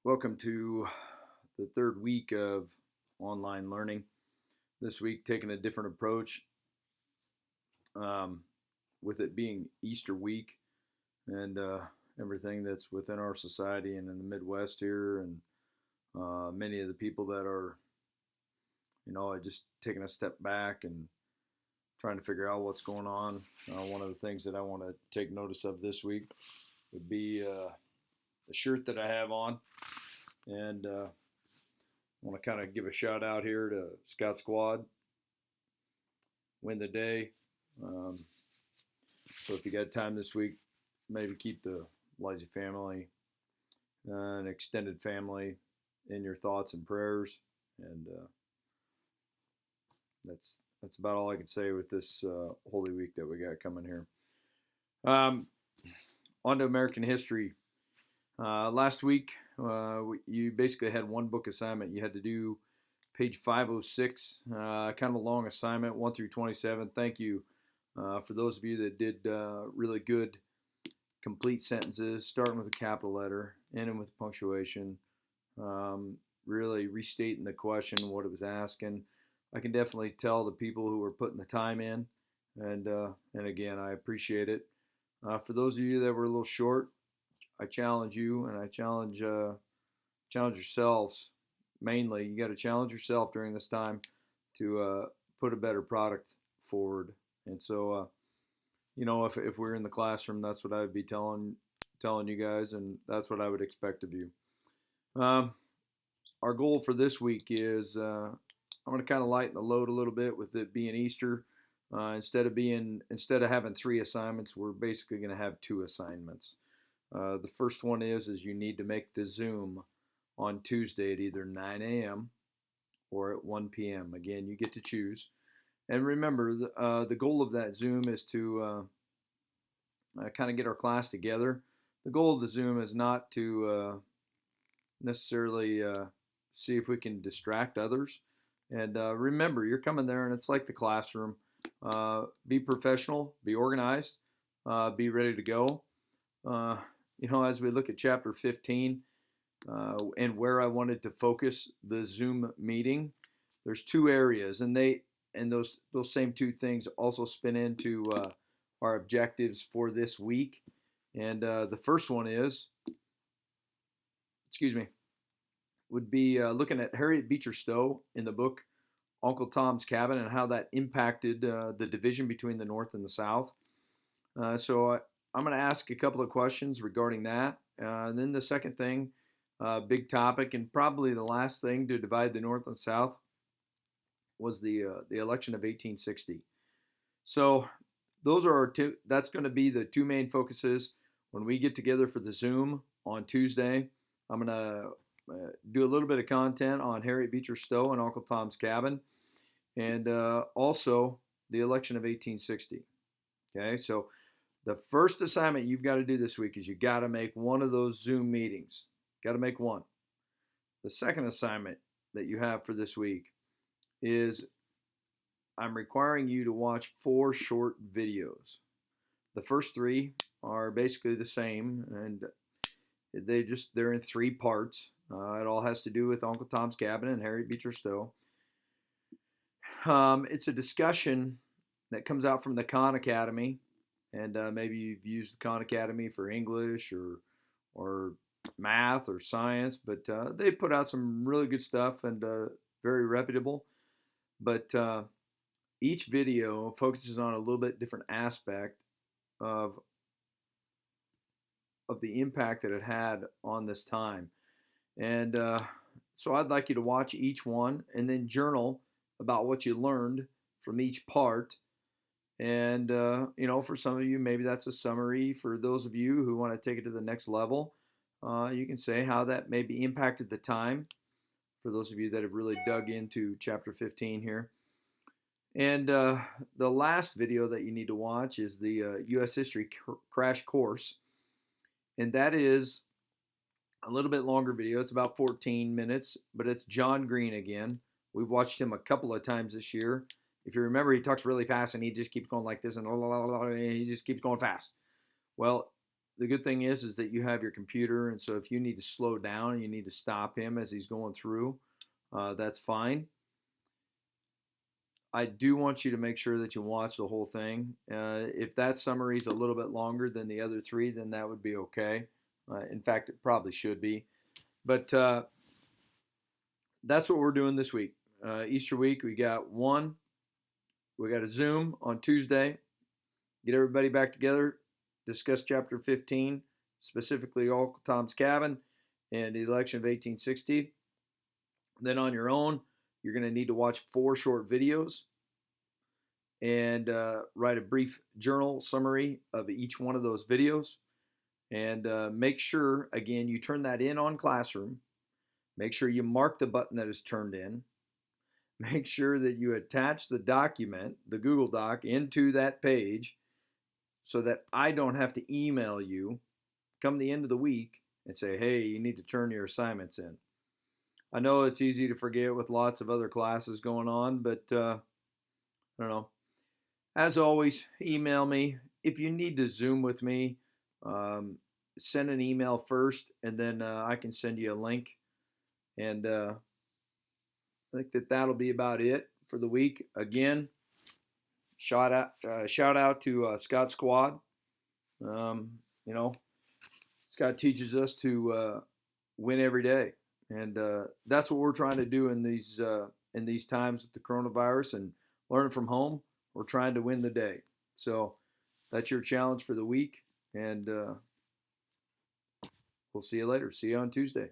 Welcome to the third week of online learning. This week, taking a different approach um, with it being Easter week and everything that's within our society and in the Midwest here, and many of the people that are, just taking a step back and trying to figure out what's going on. One of the things that I want to take notice of this week would be the shirt that I have on. And I want to kind of give a shout out here to Scout Squad, Win the Day. So if you got time this week, maybe keep the Lazy family and extended family in your thoughts and prayers. And that's about all I can say with this Holy Week that we got coming here. On to American history. Last week, you basically had one book assignment. You had to do page 506, kind of a long assignment, 1 through 27. Thank you for those of you that did really good complete sentences, starting with a capital letter, ending with punctuation, really restating the question, what it was asking. I can definitely tell the people who were putting the time in, and again, I appreciate it. For those of you that were a little short, I challenge you, and I challenge yourselves mainly. You got to challenge yourself during this time to put a better product forward. And so, if we're in the classroom, that's what I would be telling you guys, and that's what I would expect of you. Our goal for this week is I'm going to kind of lighten the load a little bit with it being Easter. Instead of having 3 assignments, we're basically going to have 2 assignments. The first one is you need to make the Zoom on Tuesday at either 9 a.m. or at 1 p.m. Again, you get to choose. And remember, the goal of that Zoom is to kind of get our class together. The goal of the Zoom is not to necessarily see if we can distract others. And remember, you're coming there and it's like the classroom. Be professional, be organized, be ready to go. As we look at chapter 15 and where I wanted to focus the Zoom meeting, there's 2 areas, and those same 2 things also spin into our objectives for this week. And the first one would be looking at Harriet Beecher Stowe in the book Uncle Tom's Cabin and how that impacted the division between the North and the South. So I'm going to ask a couple of questions regarding that. And then the second thing, big topic, and probably the last thing to divide the North and South was the election of 1860. So those are our 2. That's going to be the 2 main focuses when we get together for the Zoom on Tuesday. I'm going to do a little bit of content on Harriet Beecher Stowe and Uncle Tom's Cabin, and also the election of 1860. Okay, so the first assignment you've got to do this week is you got to make one of those Zoom meetings. Got to make one. The second assignment that you have for this week is I'm requiring you to watch 4 short videos. The first 3 are basically the same, and they're in 3 parts. It all has to do with Uncle Tom's Cabin and Harriet Beecher Stowe. It's a discussion that comes out from the Khan Academy, and maybe you've used the Khan Academy for English or math or science, but they put out some really good stuff and very reputable. But each video focuses on a little bit different aspect of the impact that it had on this time. And so I'd like you to watch each one and then journal about what you learned from each part. And, for some of you, maybe that's a summary. For those of you who want to take it to the next level, you can say how that maybe impacted the time. For those of you that have really dug into chapter 15 here. And the last video that you need to watch is the U.S. History Crash Course. And that is a little bit longer video. It's about 14 minutes, but it's John Green again. We've watched him a couple of times this year. If you remember, he talks really fast and he just keeps going like this and he just keeps going fast. Well, the good thing is that you have your computer, and so if you need to slow down and you need to stop him as he's going through, that's fine. I do want you to make sure that you watch the whole thing. If that summary is a little bit longer than the other three, then that would be okay. In fact, it probably should be. But that's what we're doing this week. Easter week, we got a Zoom on Tuesday. Get everybody back together, discuss chapter 15, specifically Uncle Tom's Cabin and the election of 1860. Then on your own, you're going to need to watch 4 short videos and write a brief journal summary of each one of those videos. And make sure, again, you turn that in on Classroom. Make sure you mark the button that is turned in. Make sure that you attach the document, the Google Doc, into that page so that I don't have to email you come the end of the week and say, hey, you need to turn your assignments in. I know it's easy to forget with lots of other classes going on, but I don't know. As always, email me. If you need to Zoom with me, send an email first, and then I can send you a link. And I think that'll be about it for the week. Again, shout out to Scott Squad. Scott teaches us to win every day, and that's what we're trying to do in these times with the coronavirus and learning from home. We're trying to win the day. So that's your challenge for the week, and we'll see you later. See you on Tuesday.